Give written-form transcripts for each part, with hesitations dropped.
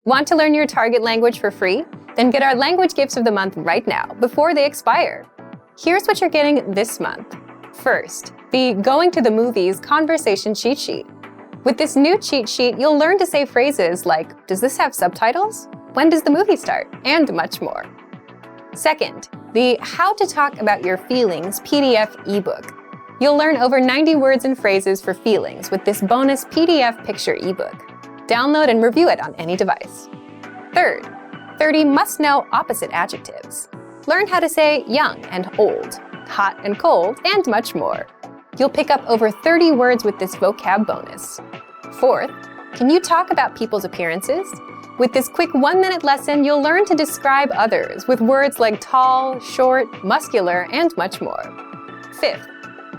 Want to learn your target language for free? Then get our language gifts of the month right now, before they expire. Here's what you're getting this month. First, the Going to the Movies conversation cheat sheet. With this new cheat sheet, you'll learn to say phrases like, "Does this have subtitles? When does the movie start?" and much more. Second, the How to Talk About Your Feelings PDF ebook. You'll learn over 90 words and phrases for feelings with this bonus PDF picture ebook. Download and review it on any device. Third, 30 must-know opposite adjectives. Learn how to say young and old, hot and cold, and much more. You'll pick up over 30 words with this vocab bonus. Fourth, can you talk about people's appearances? With this quick 1-minute lesson, you'll learn to describe others with words like tall, short, muscular, and much more. Fifth,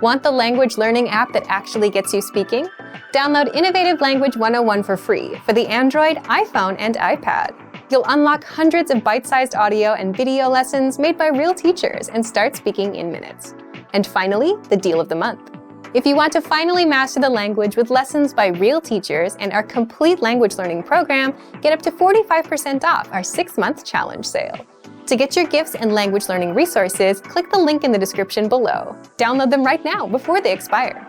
want the language learning app that actually gets you speaking? Download Innovative Language 101 for free for the Android, iPhone, and iPad. You'll unlock hundreds of bite-sized audio and video lessons made by real teachers and start speaking in minutes. And finally, the deal of the month. If you want to finally master the language with lessons by real teachers and our complete language learning program, get up to 45% off our 6-month challenge sale. To get your gifts and language learning resources, click the link in the description below. Download them right now before they expire.